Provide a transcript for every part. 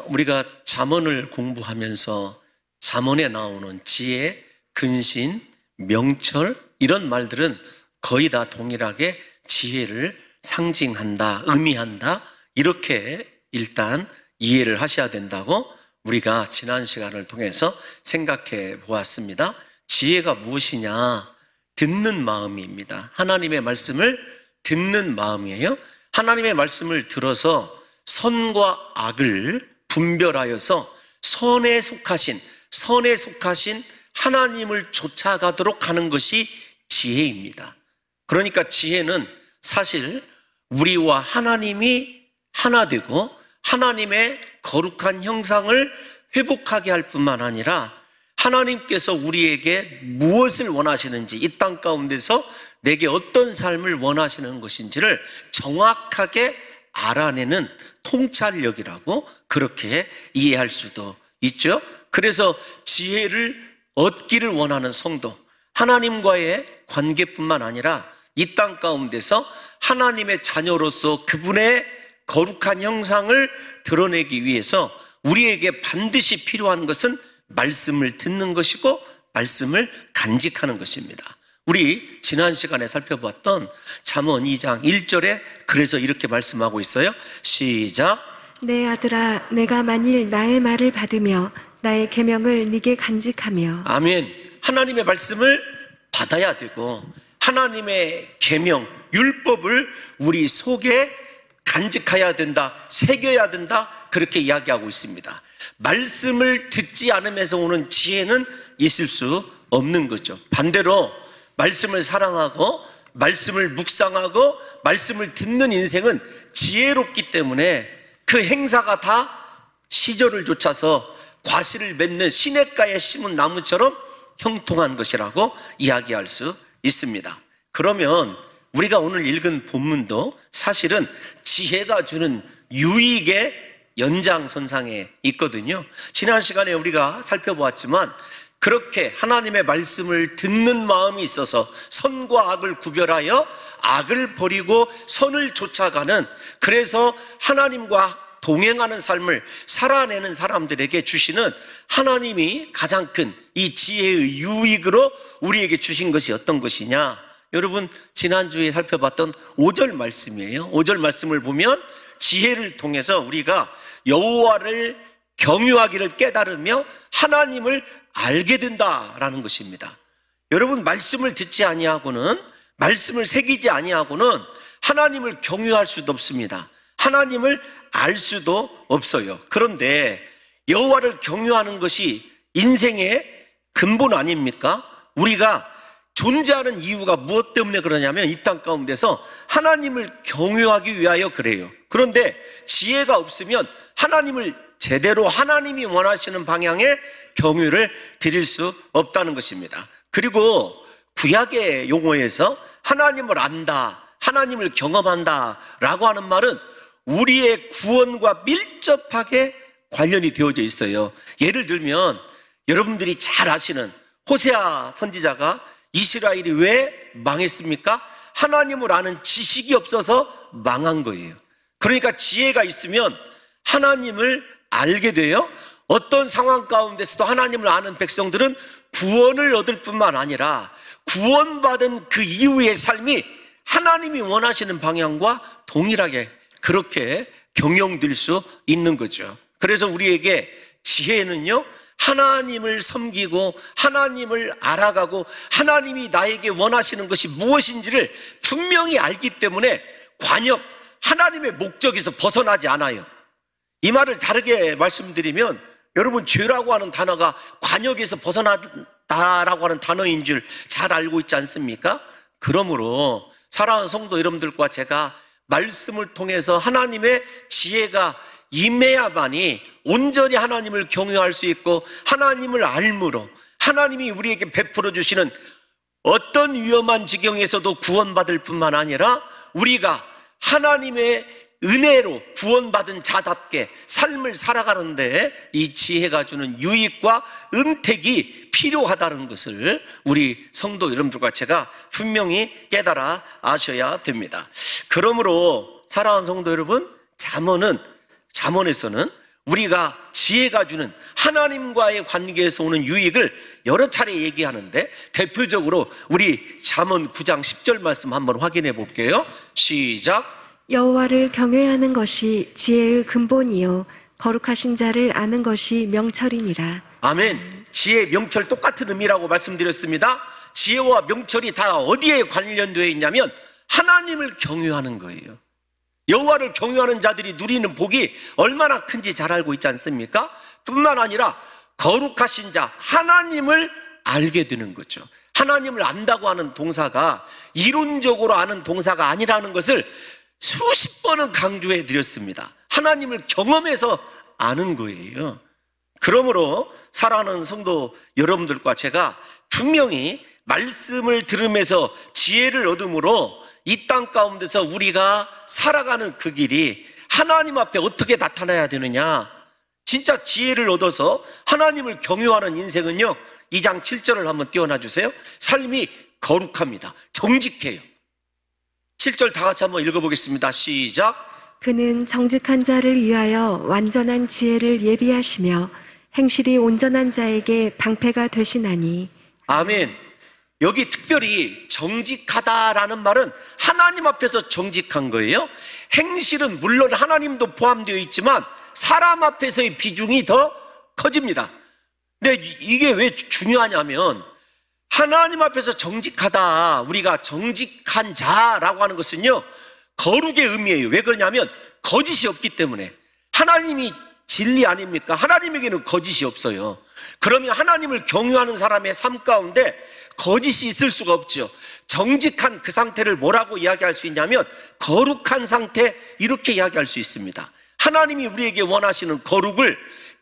우리가 잠언을 공부하면서 잠언에 나오는 지혜, 근신, 명철 이런 말들은 거의 다 동일하게 지혜를 상징한다, 의미한다 이렇게 일단 이해를 하셔야 된다고 우리가 지난 시간을 통해서 생각해 보았습니다. 지혜가 무엇이냐? 듣는 마음입니다. 하나님의 말씀을 듣는 마음이에요. 하나님의 말씀을 들어서 선과 악을 분별하여서 선에 속하신 하나님을 쫓아가도록 하는 것이 지혜입니다. 그러니까 지혜는 사실 우리와 하나님이 하나 되고 하나님의 거룩한 형상을 회복하게 할 뿐만 아니라 하나님께서 우리에게 무엇을 원하시는지, 이 땅 가운데서 내게 어떤 삶을 원하시는 것인지를 정확하게 알아내는 통찰력이라고 그렇게 이해할 수도 있죠. 그래서 지혜를 얻기를 원하는 성도, 하나님과의 관계뿐만 아니라 이 땅 가운데서 하나님의 자녀로서 그분의 거룩한 형상을 드러내기 위해서 우리에게 반드시 필요한 것은 말씀을 듣는 것이고 말씀을 간직하는 것입니다. 우리 지난 시간에 살펴봤던 잠언 2장 1절에 그래서 이렇게 말씀하고 있어요. 시작. 내 아들아, 내가 만일 나의 말을 받으며 나의 계명을 네게 간직하며. 아멘. 하나님의 말씀을 받아야 되고 하나님의 계명, 율법을 우리 속에 간직해야 된다, 새겨야 된다, 그렇게 이야기하고 있습니다. 말씀을 듣지 않으면서 오는 지혜는 있을 수 없는 거죠. 반대로 말씀을 사랑하고 말씀을 묵상하고 말씀을 듣는 인생은 지혜롭기 때문에 그 행사가 다 시절을 좇아서 과실을 맺는 시냇가에 심은 나무처럼 형통한 것이라고 이야기할 수 있습니다. 그러면 우리가 오늘 읽은 본문도 사실은 지혜가 주는 유익의 연장선상에 있거든요. 지난 시간에 우리가 살펴보았지만 그렇게 하나님의 말씀을 듣는 마음이 있어서 선과 악을 구별하여 악을 버리고 선을 쫓아가는, 그래서 하나님과 동행하는 삶을 살아내는 사람들에게 주시는 하나님이 가장 큰 이 지혜의 유익으로 우리에게 주신 것이 어떤 것이냐? 여러분, 지난주에 살펴봤던 5절 말씀이에요. 5절 말씀을 보면 지혜를 통해서 우리가 여호와를 경유하기를 깨달으며 하나님을 알게 된다라는 것입니다. 여러분, 말씀을 듣지 아니하고는, 말씀을 새기지 아니하고는 하나님을 경유할 수도 없습니다. 하나님을 알 수도 없어요. 그런데 여호와를 경유하는 것이 인생의 근본 아닙니까? 우리가 존재하는 이유가 무엇 때문에 그러냐면 이 땅 가운데서 하나님을 경유하기 위하여 그래요. 그런데 지혜가 없으면 하나님을 제대로 하나님이 원하시는 방향의 경유를 드릴 수 없다는 것입니다. 그리고 구약의 용어에서 하나님을 안다, 하나님을 경험한다 라고 하는 말은 우리의 구원과 밀접하게 관련이 되어져 있어요. 예를 들면 여러분들이 잘 아시는 호세아 선지자가 이스라엘이 왜 망했습니까? 하나님을 아는 지식이 없어서 망한 거예요. 그러니까 지혜가 있으면 하나님을 알게 돼요. 어떤 상황 가운데서도 하나님을 아는 백성들은 구원을 얻을 뿐만 아니라 구원받은 그 이후의 삶이 하나님이 원하시는 방향과 동일하게 그렇게 경영될 수 있는 거죠. 그래서 우리에게 지혜는요, 하나님을 섬기고 하나님을 알아가고 하나님이 나에게 원하시는 것이 무엇인지를 분명히 알기 때문에 관역, 하나님의 목적에서 벗어나지 않아요. 이 말을 다르게 말씀드리면 여러분, 죄라고 하는 단어가 관역에서 벗어나다라고 하는 단어인 줄 잘 알고 있지 않습니까? 그러므로 사랑하는 성도 여러분들과 제가 말씀을 통해서 하나님의 지혜가 임해야만이 온전히 하나님을 경유할 수 있고 하나님을 알므로 하나님이 우리에게 베풀어 주시는 어떤 위험한 지경에서도 구원받을 뿐만 아니라 우리가 하나님의 은혜로 구원받은 자답게 삶을 살아가는데 이 지혜가 주는 유익과 은택이 필요하다는 것을 우리 성도 여러분들과 제가 분명히 깨달아 아셔야 됩니다. 그러므로 사랑하는 성도 여러분, 잠언에서는 우리가 지혜가 주는 하나님과의 관계에서 오는 유익을 여러 차례 얘기하는데, 대표적으로 우리 잠언 9장 10절 말씀 한번 확인해 볼게요. 시작. 여호와를 경외하는 것이 지혜의 근본이요 거룩하신 자를 아는 것이 명철이니라. 아멘. 지혜, 명철 똑같은 의미라고 말씀드렸습니다. 지혜와 명철이 다 어디에 관련되어 있냐면 하나님을 경외하는 거예요. 여호와를 경외하는 자들이 누리는 복이 얼마나 큰지 잘 알고 있지 않습니까? 뿐만 아니라 거룩하신 자 하나님을 알게 되는 거죠. 하나님을 안다고 하는 동사가 이론적으로 아는 동사가 아니라는 것을 수십 번은 강조해 드렸습니다. 하나님을 경험해서 아는 거예요. 그러므로 사랑하는 성도 여러분들과 제가 분명히 말씀을 들으면서 지혜를 얻음으로 이 땅 가운데서 우리가 살아가는 그 길이 하나님 앞에 어떻게 나타나야 되느냐, 진짜 지혜를 얻어서 하나님을 경외하는 인생은요, 2장 7절을 한번 띄워놔 주세요. 삶이 거룩합니다. 정직해요. 7절 다 같이 한번 읽어보겠습니다. 시작. 그는 정직한 자를 위하여 완전한 지혜를 예비하시며 행실이 온전한 자에게 방패가 되시나니. 아멘. 여기 특별히 정직하다라는 말은 하나님 앞에서 정직한 거예요. 행실은 물론 하나님도 포함되어 있지만 사람 앞에서의 비중이 더 커집니다. 근데 이게 왜 중요하냐면, 하나님 앞에서 정직하다, 우리가 정직한 자라고 하는 것은요, 거룩의 의미예요. 왜 그러냐면 거짓이 없기 때문에. 하나님이 진리 아닙니까? 하나님에게는 거짓이 없어요. 그러면 하나님을 경외하는 사람의 삶 가운데 거짓이 있을 수가 없죠. 정직한 그 상태를 뭐라고 이야기할 수 있냐면 거룩한 상태, 이렇게 이야기할 수 있습니다. 하나님이 우리에게 원하시는 거룩을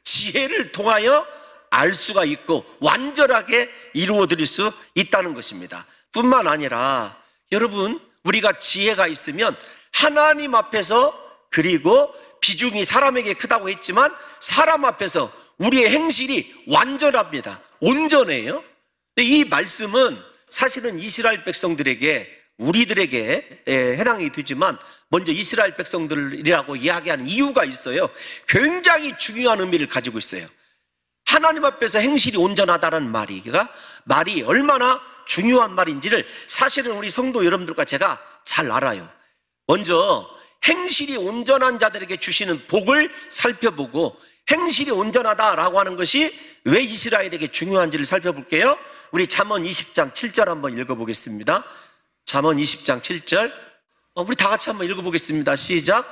지혜를 통하여 알 수가 있고 완전하게 이루어 드릴 수 있다는 것입니다. 뿐만 아니라 여러분, 우리가 지혜가 있으면 하나님 앞에서, 그리고 비중이 사람에게 크다고 했지만 사람 앞에서 우리의 행실이 완전합니다. 온전해요. 이 말씀은 사실은 이스라엘 백성들에게, 우리들에게 해당이 되지만 먼저 이스라엘 백성들이라고 이야기하는 이유가 있어요. 굉장히 중요한 의미를 가지고 있어요. 하나님 앞에서 행실이 온전하다는 말이 얼마나 중요한 말인지를 사실은 우리 성도 여러분들과 제가 잘 알아요. 먼저 행실이 온전한 자들에게 주시는 복을 살펴보고, 행실이 온전하다라고 하는 것이 왜 이스라엘에게 중요한지를 살펴볼게요. 우리 잠언 20장 7절 한번 읽어보겠습니다. 잠언 20장 7절 우리 다 같이 한번 읽어보겠습니다. 시작.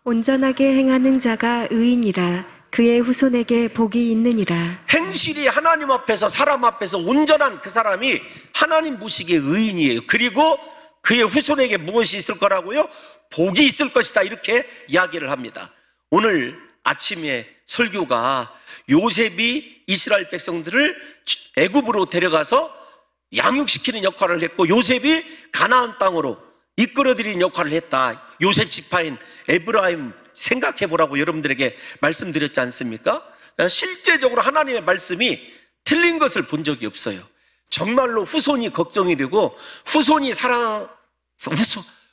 온전하게 행하는 자가 의인이라 그의 후손에게 복이 있느니라. 행실이 하나님 앞에서, 사람 앞에서 온전한 그 사람이 하나님 보시기에 의인이에요. 그리고 그의 후손에게 무엇이 있을 거라고요? 복이 있을 것이다, 이렇게 이야기를 합니다. 오늘 아침에 설교가 요셉이 이스라엘 백성들을 애굽으로 데려가서 양육시키는 역할을 했고, 요셉이 가나안 땅으로 이끌어들이는 역할을 했다. 요셉 지파인 에브라임 생각해보라고 여러분들에게 말씀드렸지 않습니까? 실제적으로 하나님의 말씀이 틀린 것을 본 적이 없어요. 정말로 후손이 걱정이 되고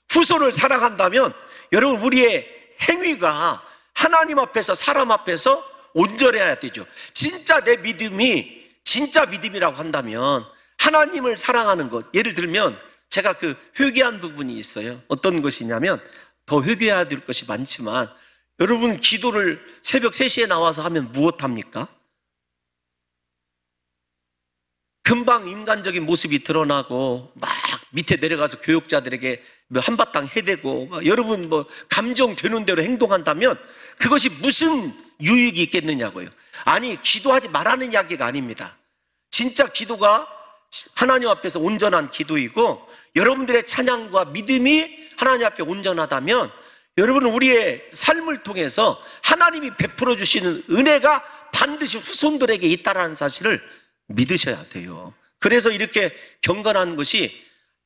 후손을 사랑한다면 여러분, 우리의 행위가 하나님 앞에서, 사람 앞에서 온전해야 되죠. 진짜 내 믿음이 진짜 믿음이라고 한다면 하나님을 사랑하는 것, 예를 들면 제가 그 회개한 부분이 있어요. 어떤 것이냐면, 더 회개해야 될 것이 많지만 여러분, 기도를 새벽 3시에 나와서 하면 무엇합니까? 금방 인간적인 모습이 드러나고 막 밑에 내려가서 교육자들에게 한바탕 해대고 여러분 감정 되는 대로 행동한다면 그것이 무슨 유익이 있겠느냐고요. 아니, 기도하지 말라는 이야기가 아닙니다. 진짜 기도가 하나님 앞에서 온전한 기도이고, 여러분들의 찬양과 믿음이 하나님 앞에 온전하다면 여러분, 우리의 삶을 통해서 하나님이 베풀어 주시는 은혜가 반드시 후손들에게 있다는 사실을 믿으셔야 돼요. 그래서 이렇게 경건한 것이,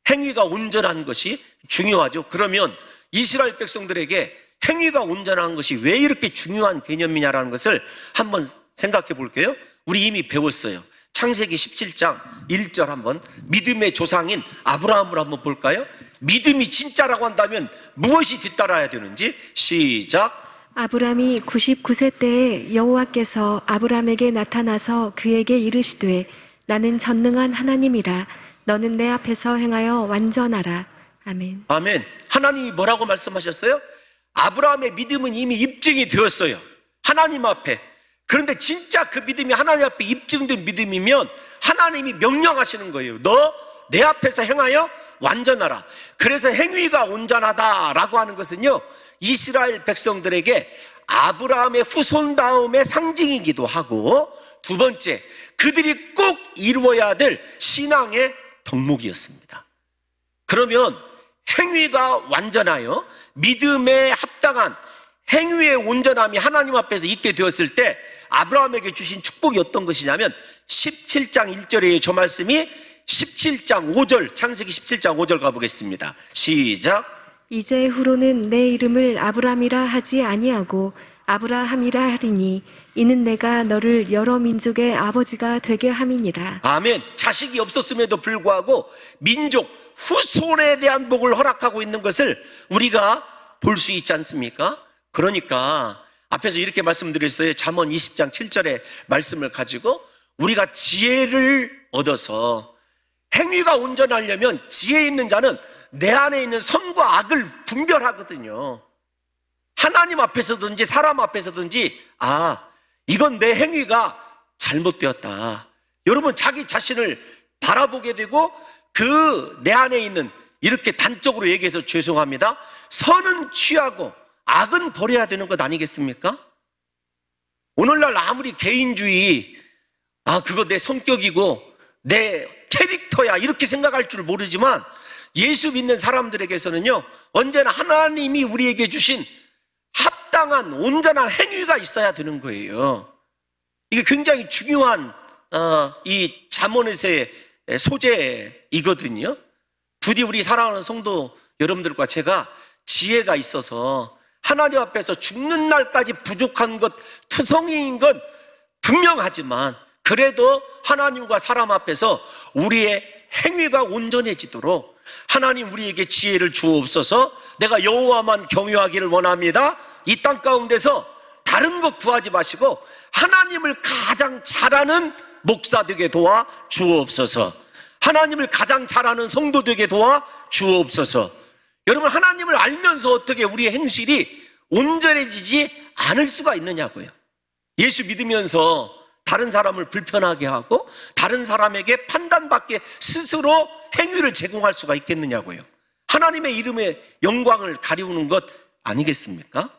행위가 온전한 것이 중요하죠. 그러면 이스라엘 백성들에게 행위가 온전한 것이 왜 이렇게 중요한 개념이냐라는 것을 한번 생각해 볼게요. 우리 이미 배웠어요. 창세기 17장 1절 한번, 믿음의 조상인 아브라함을 한번 볼까요? 믿음이 진짜라고 한다면 무엇이 뒤따라야 되는지, 시작. 아브람이 99세 때에 여호와께서 아브람에게 나타나서 그에게 이르시되 나는 전능한 하나님이라 너는 내 앞에서 행하여 완전하라. 아멘. 아멘. 하나님이 뭐라고 말씀하셨어요? 아브라함의 믿음은 이미 입증이 되었어요, 하나님 앞에. 그런데 진짜 그 믿음이 하나님 앞에 입증된 믿음이면 하나님이 명령하시는 거예요. 너 내 앞에서 행하여 완전하라. 그래서 행위가 온전하다라고 하는 것은요, 이스라엘 백성들에게 아브라함의 후손다움의 상징이기도 하고, 두 번째, 그들이 꼭 이루어야 될 신앙의 덕목이었습니다. 그러면 행위가 완전하여 믿음에 합당한 행위의 온전함이 하나님 앞에서 있게 되었을 때 아브라함에게 주신 축복이 어떤 것이냐면 17장 1절에 저 말씀이 17장 5절, 창세기 17장 5절 가보겠습니다. 시작. 이제 후로는 내 이름을 아브람이라 하지 아니하고 아브라함이라 하리니 이는 내가 너를 여러 민족의 아버지가 되게 함이니라. 아멘. 자식이 없었음에도 불구하고 민족 후손에 대한 복을 허락하고 있는 것을 우리가 볼 수 있지 않습니까? 그러니까 앞에서 이렇게 말씀드렸어요. 잠언 20장 7절의 말씀을 가지고 우리가 지혜를 얻어서 행위가 온전하려면 지혜 있는 자는 내 안에 있는 선과 악을 분별하거든요. 하나님 앞에서든지 사람 앞에서든지 이건 내 행위가 잘못되었다. 여러분, 자기 자신을 바라보게 되고 그 내 안에 있는, 이렇게 단적으로 얘기해서 죄송합니다, 선은 취하고 악은 버려야 되는 것 아니겠습니까? 오늘날 아무리 개인주의, 그거 내 성격이고 내 캐릭터야, 이렇게 생각할 줄 모르지만 예수 믿는 사람들에게서는요, 언제나 하나님이 우리에게 주신 합당한 온전한 행위가 있어야 되는 거예요. 이게 굉장히 중요한 이 잠언에서의 소재이거든요. 부디 우리 사랑하는 성도 여러분들과 제가 지혜가 있어서 하나님 앞에서 죽는 날까지 부족한 것, 투성이인 것 분명하지만 그래도 하나님과 사람 앞에서 우리의 행위가 온전해지도록 하나님 우리에게 지혜를 주옵소서. 내가 여호와만 경유하기를 원합니다. 이 땅 가운데서 다른 것 구하지 마시고 하나님을 가장 잘하는 목사 되게 도와 주옵소서. 하나님을 가장 잘하는 성도 되게 도와 주옵소서. 여러분, 하나님을 알면서 어떻게 우리의 행실이 온전해지지 않을 수가 있느냐고요. 예수 믿으면서 다른 사람을 불편하게 하고 다른 사람에게 판단받게 스스로 행위를 제공할 수가 있겠느냐고요. 하나님의 이름의 영광을 가리우는 것 아니겠습니까?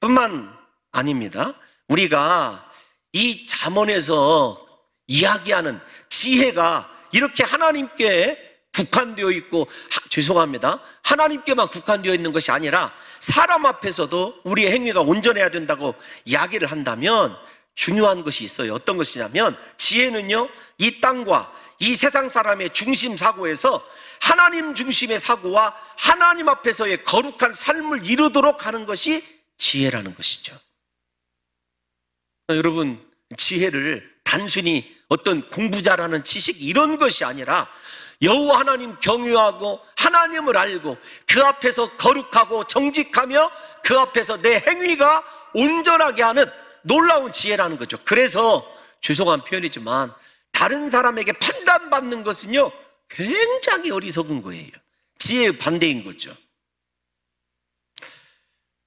뿐만 아닙니다. 우리가 이 잠언에서 이야기하는 지혜가 이렇게 하나님께 국한되어 있고, 죄송합니다, 하나님께만 국한되어 있는 것이 아니라 사람 앞에서도 우리의 행위가 온전해야 된다고 이야기를 한다면 중요한 것이 있어요. 어떤 것이냐면 지혜는요, 이 땅과 이 세상 사람의 중심 사고에서 하나님 중심의 사고와 하나님 앞에서의 거룩한 삶을 이루도록 하는 것이 지혜라는 것이죠. 여러분, 지혜를 단순히 어떤 공부 잘하는 지식 이런 것이 아니라 여호와 하나님 경유하고 하나님을 알고 그 앞에서 거룩하고 정직하며 그 앞에서 내 행위가 온전하게 하는 놀라운 지혜라는 거죠. 그래서 죄송한 표현이지만 다른 사람에게 판단받는 것은요, 굉장히 어리석은 거예요. 지혜의 반대인 거죠.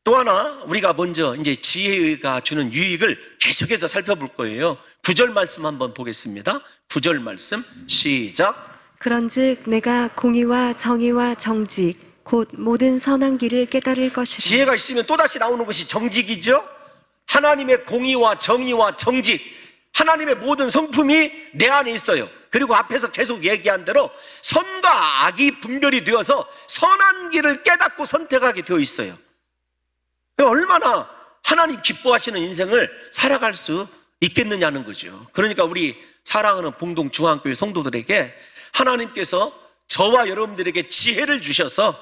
또 하나 우리가 먼저 이제 지혜가 주는 유익을 계속해서 살펴볼 거예요. 9절 말씀 한번 보겠습니다. 9절 말씀 시작. 그런즉 내가 공의와 정의와 정직 곧 모든 선한 길을 깨달을 것이라. 지혜가 있으면 또다시 나오는 것이 정직이죠. 하나님의 공의와 정의와 정직, 하나님의 모든 성품이 내 안에 있어요. 그리고 앞에서 계속 얘기한 대로 선과 악이 분별이 되어서 선한 길을 깨닫고 선택하게 되어 있어요. 얼마나 하나님 기뻐하시는 인생을 살아갈 수 있겠느냐는 거죠. 그러니까 우리 사랑하는 봉동 중앙교회 성도들에게 하나님께서 저와 여러분들에게 지혜를 주셔서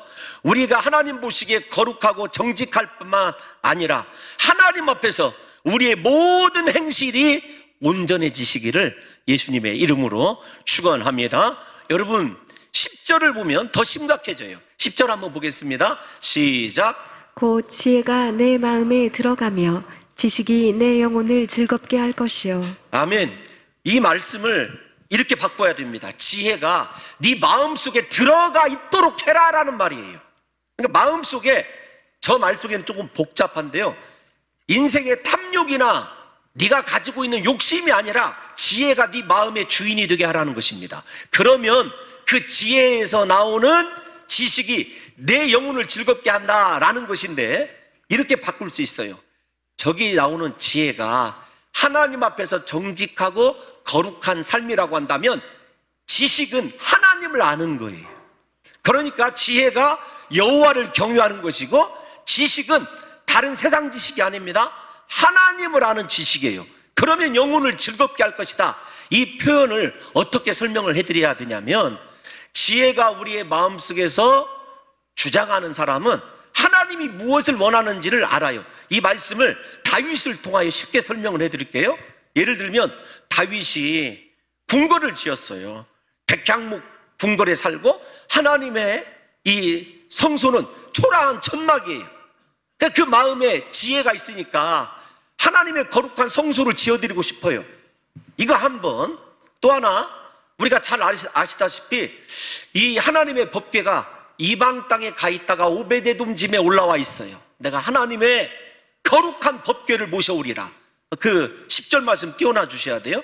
우리가 하나님 보시기에 거룩하고 정직할 뿐만 아니라 하나님 앞에서 우리의 모든 행실이 온전해지시기를 예수님의 이름으로 축원합니다. 여러분, 10절을 보면 더 심각해져요. 10절 한번 보겠습니다. 시작. 곧 지혜가 내 마음에 들어가며 지식이 내 영혼을 즐겁게 할 것이요. 아멘. 이 말씀을 이렇게 바꿔야 됩니다. 지혜가 네 마음속에 들어가 있도록 해라라는 말이에요. 그러니까 마음속에, 저 말 속에는 조금 복잡한데요, 인생의 탐욕이나 네가 가지고 있는 욕심이 아니라 지혜가 네 마음의 주인이 되게 하라는 것입니다. 그러면 그 지혜에서 나오는 지식이 내 영혼을 즐겁게 한다라는 것인데, 이렇게 바꿀 수 있어요. 저기 나오는 지혜가 하나님 앞에서 정직하고 거룩한 삶이라고 한다면 지식은 하나님을 아는 거예요. 그러니까 지혜가 여호와를 경유하는 것이고 지식은 다른 세상 지식이 아닙니다. 하나님을 아는 지식이에요. 그러면 영혼을 즐겁게 할 것이다. 이 표현을 어떻게 설명을 해드려야 되냐면, 지혜가 우리의 마음속에서 주장하는 사람은 하나님이 무엇을 원하는지를 알아요. 이 말씀을 다윗을 통하여 쉽게 설명을 해드릴게요. 예를 들면 다윗이 궁궐을 지었어요. 백향목 궁궐에 살고 하나님의 이 성소는 초라한 천막이에요. 그 마음에 지혜가 있으니까 하나님의 거룩한 성소를 지어드리고 싶어요. 이거 한 번. 또 하나, 우리가 잘 아시다시피 이 하나님의 법궤가 이방 땅에 가 있다가 오베데돔 집에 올라와 있어요. 내가 하나님의 거룩한 법궤를 모셔오리라. 그 10절 말씀 띄워놔 주셔야 돼요.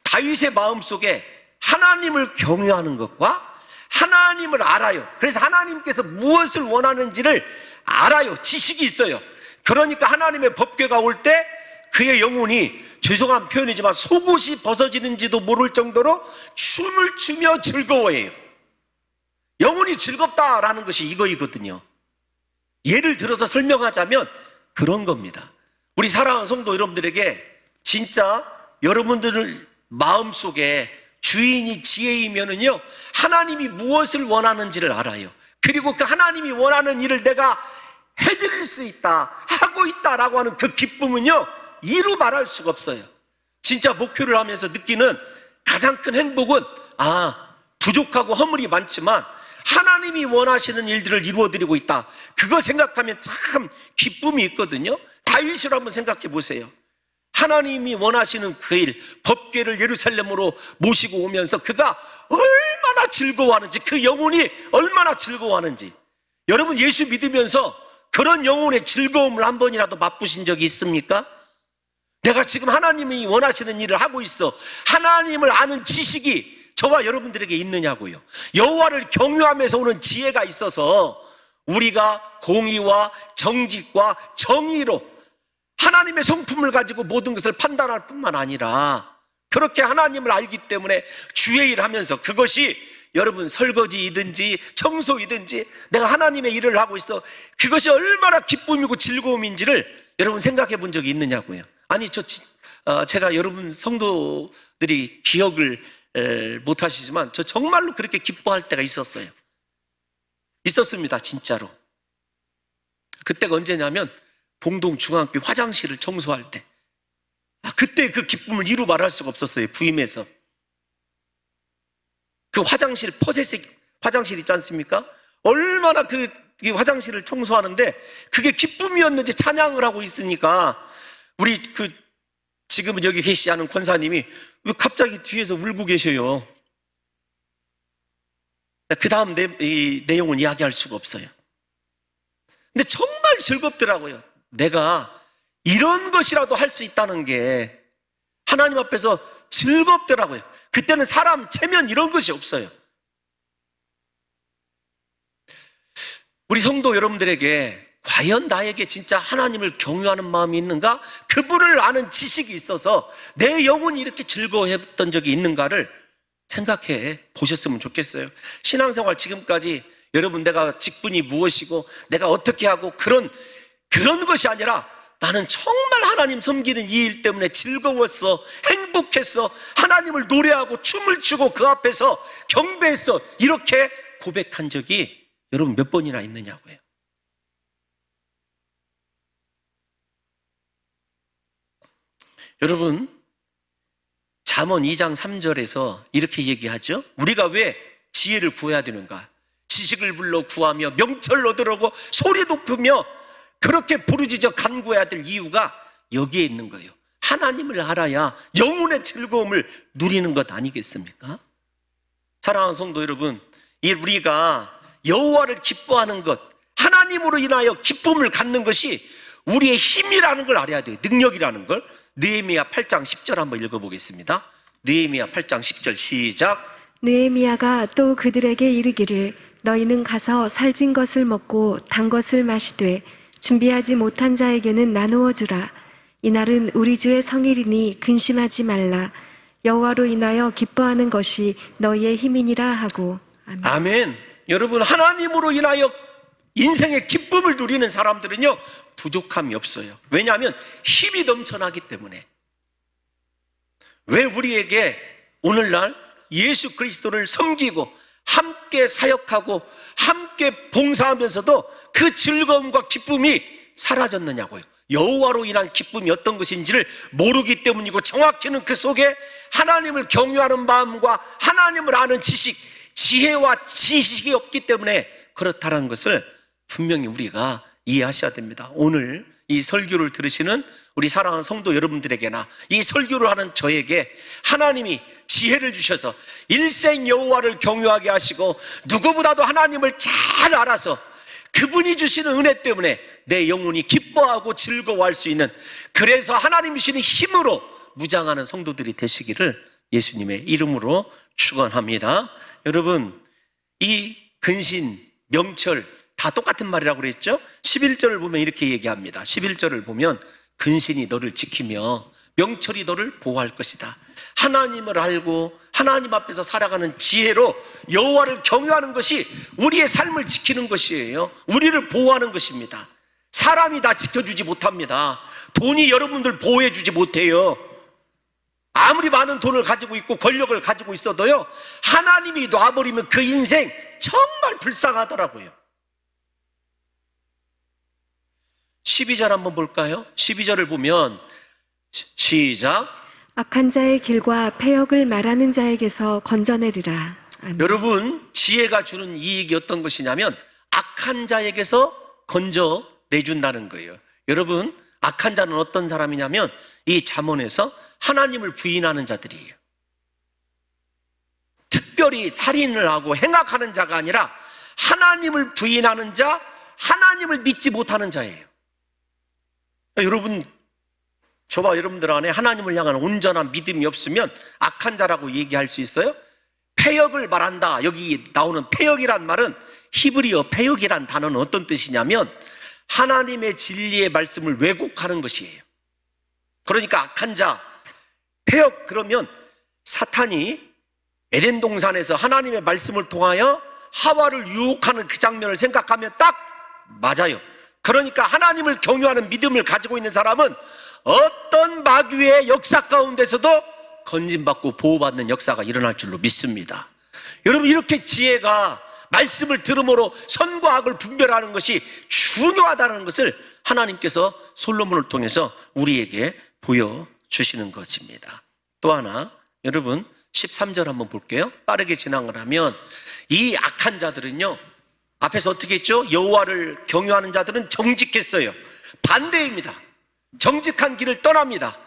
다윗의 마음속에 하나님을 경외하는 것과 하나님을 알아요. 그래서 하나님께서 무엇을 원하는지를 알아요. 지식이 있어요. 그러니까 하나님의 법궤가 올 때 그의 영혼이, 죄송한 표현이지만 속옷이 벗어지는지도 모를 정도로 춤을 추며 즐거워해요. 영혼이 즐겁다라는 것이 이거이거든요. 예를 들어서 설명하자면 그런 겁니다. 우리 사랑하는 성도 여러분들에게 진짜 여러분들 마음속에 주인이 지혜이면은요, 하나님이 무엇을 원하는지를 알아요. 그리고 그 하나님이 원하는 일을 내가 해드릴 수 있다, 하고 있다라고 하는 그 기쁨은요, 이루 말할 수가 없어요. 진짜 목표를 하면서 느끼는 가장 큰 행복은, 부족하고 허물이 많지만 하나님이 원하시는 일들을 이루어드리고 있다. 그거 생각하면 참 기쁨이 있거든요. 다윗을 한번 생각해 보세요. 하나님이 원하시는 그 일, 법궤를 예루살렘으로 모시고 오면서 그가 얼마나 즐거워하는지, 그 영혼이 얼마나 즐거워하는지. 여러분, 예수 믿으면서 그런 영혼의 즐거움을 한 번이라도 맛보신 적이 있습니까? 내가 지금 하나님이 원하시는 일을 하고 있어. 하나님을 아는 지식이 저와 여러분들에게 있느냐고요. 여호와를 경유하면서 오는 지혜가 있어서 우리가 공의와 정직과 정의로 하나님의 성품을 가지고 모든 것을 판단할 뿐만 아니라, 그렇게 하나님을 알기 때문에 주의 일을 하면서, 그것이 여러분 설거지이든지 청소이든지 내가 하나님의 일을 하고 있어, 그것이 얼마나 기쁨이고 즐거움인지를 여러분 생각해 본 적이 있느냐고요. 아니, 제가 여러분 성도들이 기억을 못 하시지만 저 정말로 그렇게 기뻐할 때가 있었어요. 있었습니다. 진짜로. 그때가 언제냐면 봉동 중앙교 화장실을 청소할 때, 그때 그 기쁨을 이루 말할 수가 없었어요. 부임해서 그 화장실, 퍼세식 화장실 있지 않습니까? 얼마나 그 화장실을 청소하는데 그게 기쁨이었는지 찬양을 하고 있으니까, 우리 지금은 여기 계시지 권사님이 왜 갑자기 뒤에서 울고 계셔요? 그 다음 내용은 이야기할 수가 없어요. 근데 정말 즐겁더라고요. 내가 이런 것이라도 할 수 있다는 게 하나님 앞에서 즐겁더라고요. 그때는 사람 체면 이런 것이 없어요. 우리 성도 여러분들에게 과연 나에게 진짜 하나님을 경유하는 마음이 있는가? 그분을 아는 지식이 있어서 내 영혼이 이렇게 즐거워했던 적이 있는가를 생각해 보셨으면 좋겠어요. 신앙생활 지금까지 여러분, 내가 직분이 무엇이고 내가 어떻게 하고 그런 것이 아니라, 나는 정말 하나님 섬기는 이 일 때문에 즐거웠어, 행복했어, 하나님을 노래하고 춤을 추고 그 앞에서 경배했어, 이렇게 고백한 적이 여러분 몇 번이나 있느냐고요. 여러분, 잠언 2장 3절에서 이렇게 얘기하죠. 우리가 왜 지혜를 구해야 되는가? 지식을 불러 구하며 명철 얻으려고 소리 높으며 그렇게 부르짖어 간구해야 될 이유가 여기에 있는 거예요. 하나님을 알아야 영혼의 즐거움을 누리는 것 아니겠습니까? 사랑하는 성도 여러분, 우리가 여호와를 기뻐하는 것, 하나님으로 인하여 기쁨을 갖는 것이 우리의 힘이라는 걸 알아야 돼요. 능력이라는 걸. 느헤미야 8장 10절 한번 읽어보겠습니다. 느헤미야 8장 10절 시작. 느헤미야가 또 그들에게 이르기를 너희는 가서 살진 것을 먹고 단 것을 마시되 준비하지 못한 자에게는 나누어 주라. 이날은 우리 주의 성일이니 근심하지 말라. 여호와로 인하여 기뻐하는 것이 너희의 힘이니라 하고. 아멘. 아멘. 여러분, 하나님으로 인하여 인생의 기쁨을 누리는 사람들은요 부족함이 없어요. 왜냐하면 힘이 넘쳐나기 때문에. 왜 우리에게 오늘날 예수 그리스도를 섬기고 함께 사역하고 함께 봉사하면서도 그 즐거움과 기쁨이 사라졌느냐고요. 여호와로 인한 기쁨이 어떤 것인지를 모르기 때문이고, 정확히는 그 속에 하나님을 경유하는 마음과 하나님을 아는 지식, 지혜와 지식이 없기 때문에 그렇다는 것을 분명히 우리가 이해하셔야 됩니다. 오늘 이 설교를 들으시는 우리 사랑하는 성도 여러분들에게나 이 설교를 하는 저에게 하나님이 지혜를 주셔서 일생 여호와를 경유하게 하시고 누구보다도 하나님을 잘 알아서 그분이 주시는 은혜 때문에 내 영혼이 기뻐하고 즐거워할 수 있는, 그래서 하나님이 주시는 힘으로 무장하는 성도들이 되시기를 예수님의 이름으로 축원합니다. 여러분, 이 근신, 명철 다 똑같은 말이라고 그랬죠? 11절을 보면 이렇게 얘기합니다. 11절을 보면 근신이 너를 지키며 명철이 너를 보호할 것이다. 하나님을 알고 하나님 앞에서 살아가는 지혜로 여호와를 경유하는 것이 우리의 삶을 지키는 것이에요. 우리를 보호하는 것입니다. 사람이 다 지켜주지 못합니다. 돈이 여러분들 보호해주지 못해요. 아무리 많은 돈을 가지고 있고 권력을 가지고 있어도요, 하나님이 놔버리면 그 인생 정말 불쌍하더라고요. 12절 한번 볼까요? 12절을 보면 시작. 악한 자의 길과 패역을 말하는 자에게서 건져내리라. 아멘. 여러분, 지혜가 주는 이익이 어떤 것이냐면 악한 자에게서 건져내준다는 거예요. 여러분, 악한 자는 어떤 사람이냐면 이 잠언에서 하나님을 부인하는 자들이에요. 특별히 살인을 하고 행악하는 자가 아니라 하나님을 부인하는 자, 하나님을 믿지 못하는 자예요. 여러분, 저와 여러분들 안에 하나님을 향한 온전한 믿음이 없으면 악한 자라고 얘기할 수 있어요? 패역을 말한다. 여기 나오는 패역이란 말은, 히브리어 패역이란 단어는 어떤 뜻이냐면 하나님의 진리의 말씀을 왜곡하는 것이에요. 그러니까 악한 자, 패역, 그러면 사탄이 에덴 동산에서 하나님의 말씀을 통하여 하와를 유혹하는 그 장면을 생각하면 딱 맞아요. 그러니까 하나님을 경유하는 믿음을 가지고 있는 사람은 어떤 마귀의 역사 가운데서도 건진받고 보호받는 역사가 일어날 줄로 믿습니다. 여러분, 이렇게 지혜가 말씀을 들음으로 선과 악을 분별하는 것이 중요하다는 것을 하나님께서 솔로몬을 통해서 우리에게 보여주시는 것입니다. 또 하나, 여러분 13절 한번 볼게요. 빠르게 진행을 하면 이 악한 자들은요, 앞에서 어떻게 했죠? 여호와를 경유하는 자들은 정직했어요. 반대입니다. 정직한 길을 떠납니다.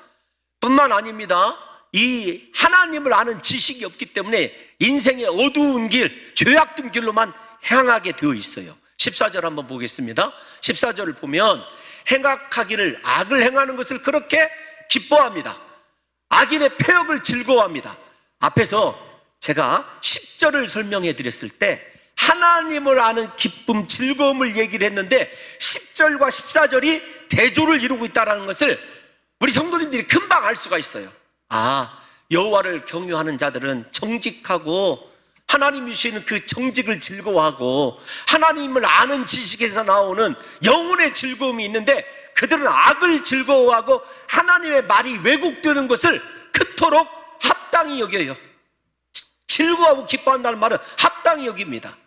뿐만 아닙니다. 이 하나님을 아는 지식이 없기 때문에 인생의 어두운 길, 죄악된 길로만 향하게 되어 있어요. 14절 한번 보겠습니다. 14절을 보면 행악하기를, 악을 행하는 것을 그렇게 기뻐합니다. 악인의 패역을 즐거워합니다. 앞에서 제가 10절을 설명해 드렸을 때 하나님을 아는 기쁨, 즐거움을 얘기를 했는데 10절과 14절이 대조를 이루고 있다는 것을 우리 성도님들이 금방 알 수가 있어요. 아, 여호와를 경유하는 자들은 정직하고 하나님이 주시는 그 정직을 즐거워하고 하나님을 아는 지식에서 나오는 영혼의 즐거움이 있는데, 그들은 악을 즐거워하고 하나님의 말이 왜곡되는 것을 그토록 합당히 여겨요. 즐거워하고 기뻐한다는 말은 합당히 여깁니다.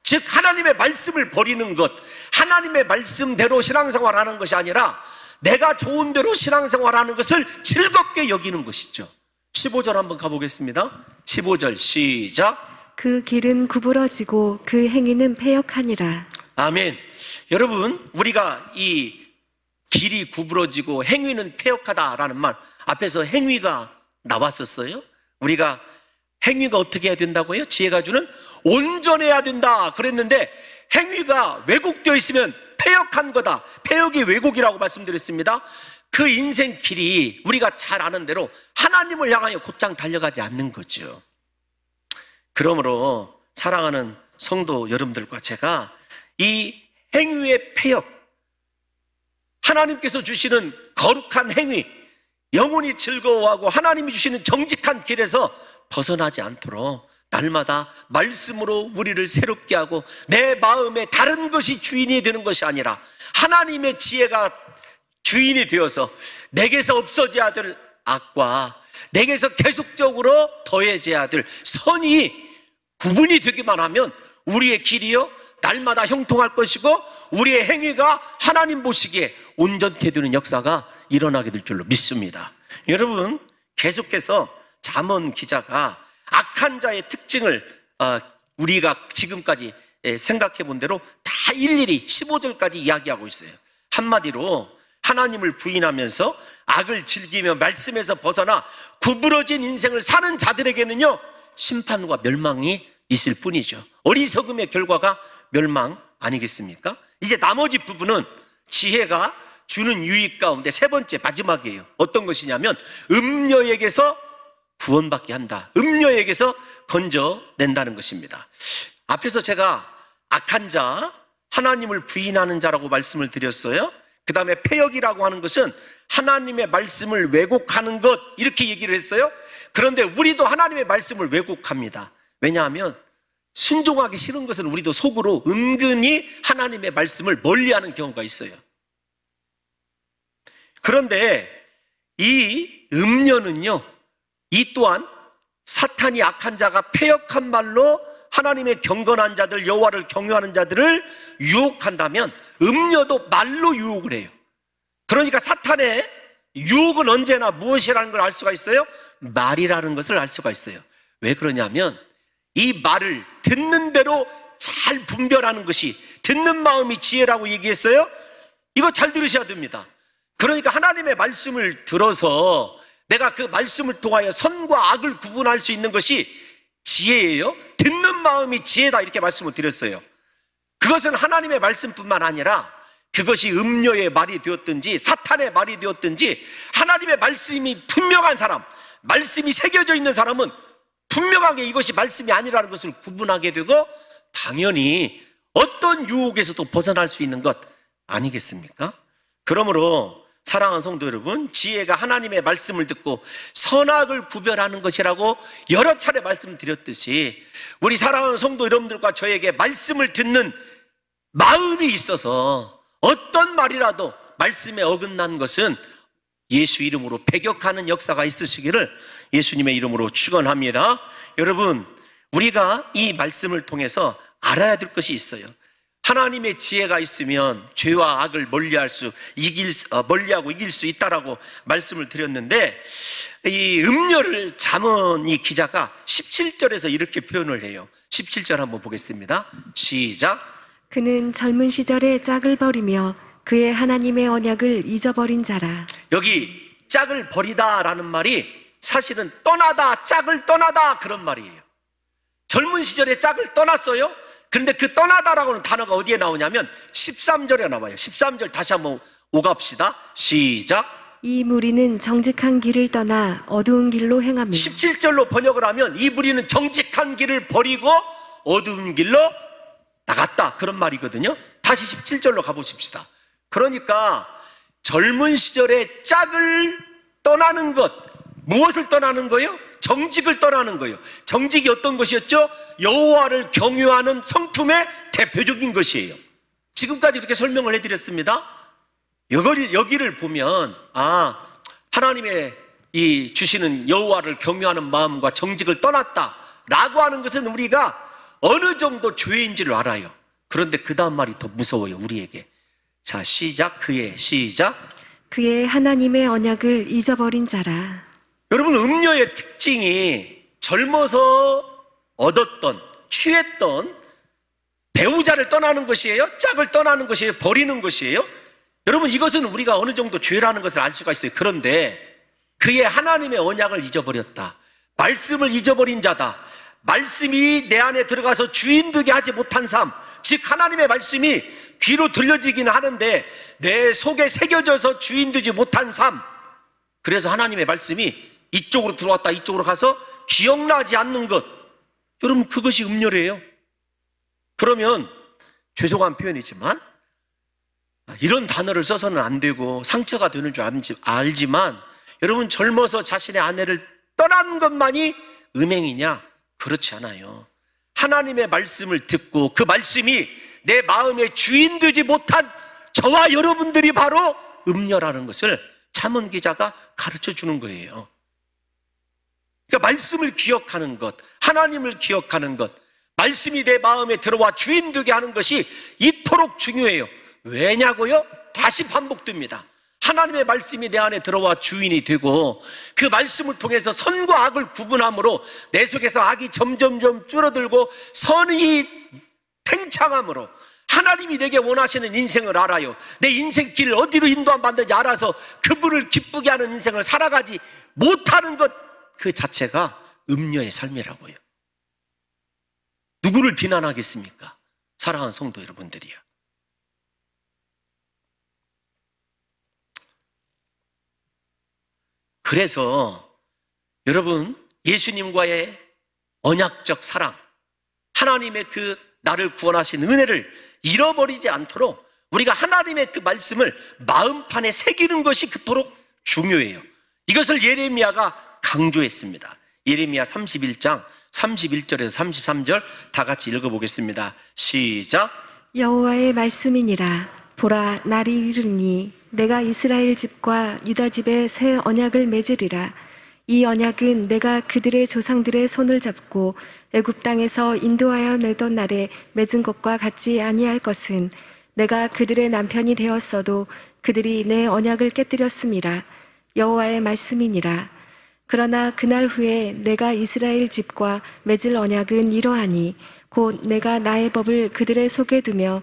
즉 하나님의 말씀을 버리는 것, 하나님의 말씀대로 신앙생활하는 것이 아니라 내가 좋은 대로 신앙생활하는 것을 즐겁게 여기는 것이죠. 15절 한번 가보겠습니다. 15절 시작. 그 길은 구부러지고 그 행위는 패역하니라. 아멘. 여러분, 우리가 이 길이 구부러지고 행위는 패역하다라는 말 앞에서 행위가 나왔었어요. 우리가 행위가 어떻게 해야 된다고요? 지혜가 주는 온전해야 된다 그랬는데 행위가 왜곡되어 있으면 패역한 거다. 패역이 왜곡이라고 말씀드렸습니다. 그 인생 길이 우리가 잘 아는 대로 하나님을 향하여 곧장 달려가지 않는 거죠. 그러므로 사랑하는 성도 여러분들과 제가 이 행위의 패역, 하나님께서 주시는 거룩한 행위, 영혼이 즐거워하고 하나님이 주시는 정직한 길에서 벗어나지 않도록 날마다 말씀으로 우리를 새롭게 하고 내 마음에 다른 것이 주인이 되는 것이 아니라 하나님의 지혜가 주인이 되어서 내게서 없어져야 될 악과 내게서 계속적으로 더해져야 될 선이 구분이 되기만 하면 우리의 길이요 날마다 형통할 것이고 우리의 행위가 하나님 보시기에 온전케 되는 역사가 일어나게 될 줄로 믿습니다. 여러분, 계속해서 잠언 기자가 악한 자의 특징을 우리가 지금까지 생각해 본 대로 다 일일이 15절까지 이야기하고 있어요. 한마디로 하나님을 부인하면서 악을 즐기며 말씀에서 벗어나 구부러진 인생을 사는 자들에게는요 심판과 멸망이 있을 뿐이죠. 어리석음의 결과가 멸망 아니겠습니까? 이제 나머지 부분은 지혜가 주는 유익 가운데 세 번째 마지막이에요. 어떤 것이냐면 음녀에게서 구원받게 한다. 음녀에게서 건져낸다는 것입니다. 앞에서 제가 악한 자, 하나님을 부인하는 자라고 말씀을 드렸어요. 그 다음에 패역이라고 하는 것은 하나님의 말씀을 왜곡하는 것 이렇게 얘기를 했어요. 그런데 우리도 하나님의 말씀을 왜곡합니다. 왜냐하면 순종하기 싫은 것은 우리도 속으로 은근히 하나님의 말씀을 멀리하는 경우가 있어요. 그런데 이 음녀는요 이 또한 사탄이 악한 자가 패역한 말로 하나님의 경건한 자들, 여호와를 경외하는 자들을 유혹한다면 음녀도 말로 유혹을 해요. 그러니까 사탄의 유혹은 언제나 무엇이라는 걸 알 수가 있어요? 말이라는 것을 알 수가 있어요. 왜 그러냐면 이 말을 듣는 대로 잘 분별하는 것이 듣는 마음이 지혜라고 얘기했어요. 이거 잘 들으셔야 됩니다. 그러니까 하나님의 말씀을 들어서 내가 그 말씀을 통하여 선과 악을 구분할 수 있는 것이 지혜예요. 듣는 마음이 지혜다 이렇게 말씀을 드렸어요. 그것은 하나님의 말씀뿐만 아니라 그것이 음녀의 말이 되었든지 사탄의 말이 되었든지 하나님의 말씀이 분명한 사람, 말씀이 새겨져 있는 사람은 분명하게 이것이 말씀이 아니라는 것을 구분하게 되고 당연히 어떤 유혹에서도 벗어날 수 있는 것 아니겠습니까? 그러므로 사랑하는 성도 여러분, 지혜가 하나님의 말씀을 듣고 선악을 구별하는 것이라고 여러 차례 말씀드렸듯이 우리 사랑하는 성도 여러분들과 저에게 말씀을 듣는 마음이 있어서 어떤 말이라도 말씀에 어긋난 것은 예수 이름으로 배격하는 역사가 있으시기를 예수님의 이름으로 축원합니다. 여러분, 우리가 이 말씀을 통해서 알아야 될 것이 있어요. 하나님의 지혜가 있으면 죄와 악을 멀리하고 이길 수 있다라고 말씀을 드렸는데 이 음녀를 잠언 이 기자가 17절에서 이렇게 표현을 해요. 17절 한번 보겠습니다. 시작. 그는 젊은 시절에 짝을 버리며 그의 하나님의 언약을 잊어버린 자라. 여기 짝을 버리다라는 말이 사실은 떠나다, 짝을 떠나다 그런 말이에요. 젊은 시절에 짝을 떠났어요. 그런데 그 떠나다라고는 단어가 어디에 나오냐면 13절에 나와요. 13절 다시 한번 오갑시다. 시작. 이 무리는 정직한 길을 떠나 어두운 길로 행하며. 17절로 번역을 하면 이 무리는 정직한 길을 버리고 어두운 길로 나갔다 그런 말이거든요. 다시 17절로 가보십시다. 그러니까 젊은 시절에 짝을 떠나는 것, 무엇을 떠나는 거예요? 정직을 떠나는 거예요. 정직이 어떤 것이었죠? 여호와를 경외하는 성품의 대표적인 것이에요. 지금까지 이렇게 설명을 해드렸습니다. 여기를 보면 하나님의 이 주시는 여호와를 경외하는 마음과 정직을 떠났다라고 하는 것은 우리가 어느 정도 죄인지를 알아요. 그런데 그 다음 말이 더 무서워요, 우리에게. 자, 시작. 그의 하나님의 언약을 잊어버린 자라. 여러분, 음녀의 특징이 젊어서 얻었던, 취했던 배우자를 떠나는 것이에요? 짝을 떠나는 것이에요? 버리는 것이에요? 여러분, 이것은 우리가 어느 정도 죄라는 것을 알 수가 있어요. 그런데 그의 하나님의 언약을 잊어버렸다, 말씀을 잊어버린 자다, 말씀이 내 안에 들어가서 주인 되게 하지 못한 삶, 즉 하나님의 말씀이 귀로 들려지기는 하는데 내 속에 새겨져서 주인 되지 못한 삶, 그래서 하나님의 말씀이 이쪽으로 들어왔다 이쪽으로 가서 기억나지 않는 것, 여러분 그것이 음열이에요. 그러면 죄송한 표현이지만 이런 단어를 써서는 안 되고 상처가 되는 줄 알지만, 여러분 젊어서 자신의 아내를 떠난 것만이 음행이냐? 그렇지 않아요. 하나님의 말씀을 듣고 그 말씀이 내 마음의 주인 되지 못한 저와 여러분들이 바로 음녀라는 것을 잠언 기자가 가르쳐 주는 거예요. 그러니까 말씀을 기억하는 것, 하나님을 기억하는 것, 말씀이 내 마음에 들어와 주인 되게 하는 것이 이토록 중요해요. 왜냐고요? 다시 반복됩니다. 하나님의 말씀이 내 안에 들어와 주인이 되고 그 말씀을 통해서 선과 악을 구분함으로 내 속에서 악이 점점점 줄어들고 선이 팽창함으로 하나님이 내게 원하시는 인생을 알아요. 내 인생 길을 어디로 인도받는지 알아서 그분을 기쁘게 하는 인생을 살아가지 못하는 것 그 자체가 음녀의 삶이라고요. 누구를 비난하겠습니까? 사랑하는 성도 여러분들이요. 그래서 여러분, 예수님과의 언약적 사랑, 하나님의 그 나를 구원하신 은혜를 잃어버리지 않도록 우리가 하나님의 그 말씀을 마음판에 새기는 것이 그토록 중요해요. 이것을 예레미야가 강조했습니다. 예레미야 31장 31절에서 33절 다 같이 읽어보겠습니다. 시작. 여호와의 말씀이니라. 보라, 날이 이르니 내가 이스라엘 집과 유다 집에 새 언약을 맺으리라. 이 언약은 내가 그들의 조상들의 손을 잡고 애굽 땅에서 인도하여 내던 날에 맺은 것과 같지 아니할 것은, 내가 그들의 남편이 되었어도 그들이 내 언약을 깨뜨렸음이라. 여호와의 말씀이니라. 그러나 그날 후에 내가 이스라엘 집과 맺을 언약은 이러하니 곧 내가 나의 법을 그들의 속에 두며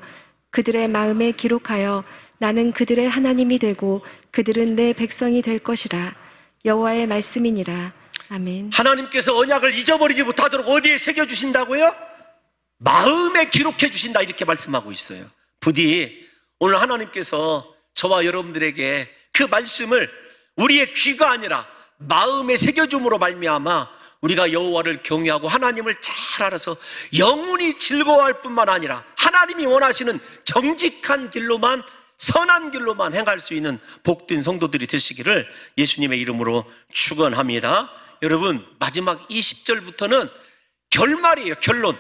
그들의 마음에 기록하여 나는 그들의 하나님이 되고 그들은 내 백성이 될 것이라. 여호와의 말씀이니라. 아멘. 하나님께서 언약을 잊어버리지 못하도록 어디에 새겨주신다고요? 마음에 기록해 주신다, 이렇게 말씀하고 있어요. 부디 오늘 하나님께서 저와 여러분들에게 그 말씀을 우리의 귀가 아니라 마음에 새겨줌으로 말미암아 우리가 여호와를 경외하고 하나님을 잘 알아서 영원히 즐거워할 뿐만 아니라 하나님이 원하시는 정직한 길로만, 선한 길로만 행할 수 있는 복된 성도들이 되시기를 예수님의 이름으로 축원합니다. 여러분, 마지막 20절부터는 결말이에요. 결론.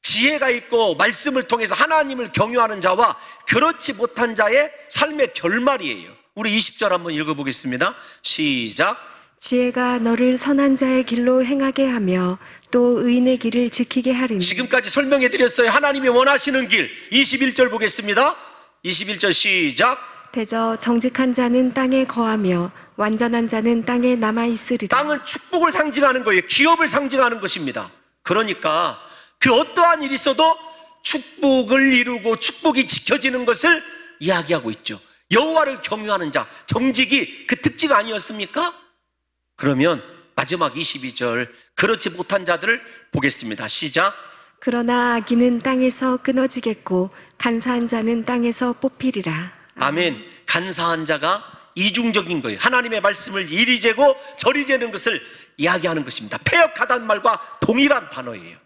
지혜가 있고 말씀을 통해서 하나님을 경외하는 자와 그렇지 못한 자의 삶의 결말이에요. 우리 20절 한번 읽어보겠습니다. 시작. 지혜가 너를 선한 자의 길로 행하게 하며 또 의인의 길을 지키게 하리니. 지금까지 설명해 드렸어요. 하나님이 원하시는 길. 21절 보겠습니다. 21절 시작. 대저 정직한 자는 땅에 거하며 완전한 자는 땅에 남아있으리라. 땅은 축복을 상징하는 거예요. 기업을 상징하는 것입니다. 그러니까 그 어떠한 일이 있어도 축복을 이루고 축복이 지켜지는 것을 이야기하고 있죠. 여호와를 경외하는 자, 정직이 그 특징 아니었습니까? 그러면 마지막 22절, 그렇지 못한 자들을 보겠습니다. 시작. 그러나 악인은 땅에서 끊어지겠고 간사한 자는 땅에서 뽑히리라. 아멘. 간사한 자가 이중적인 거예요. 하나님의 말씀을 이리 재고 저리 재는 것을 이야기하는 것입니다. 패역하다는 말과 동일한 단어예요.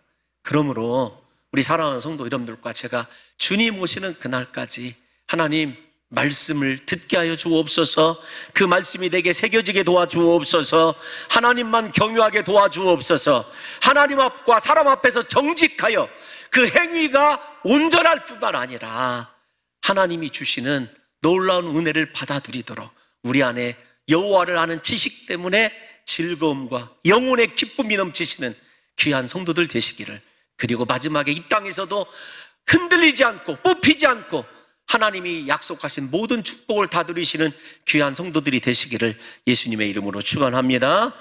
그러므로 우리 사랑하는 성도 여러분들과 제가 주님 오시는 그날까지 하나님 말씀을 듣게 하여 주옵소서. 그 말씀이 내게 새겨지게 도와주옵소서. 하나님만 경유하게 도와주옵소서. 하나님 앞과 사람 앞에서 정직하여 그 행위가 온전할 뿐만 아니라 하나님이 주시는 놀라운 은혜를 받아들이도록 우리 안에 여호와를 아는 지식 때문에 즐거움과 영혼의 기쁨이 넘치시는 귀한 성도들 되시기를, 그리고 마지막에 이 땅에서도 흔들리지 않고 뽑히지 않고 하나님이 약속하신 모든 축복을 다 누리시는 귀한 성도들이 되시기를 예수님의 이름으로 축원합니다.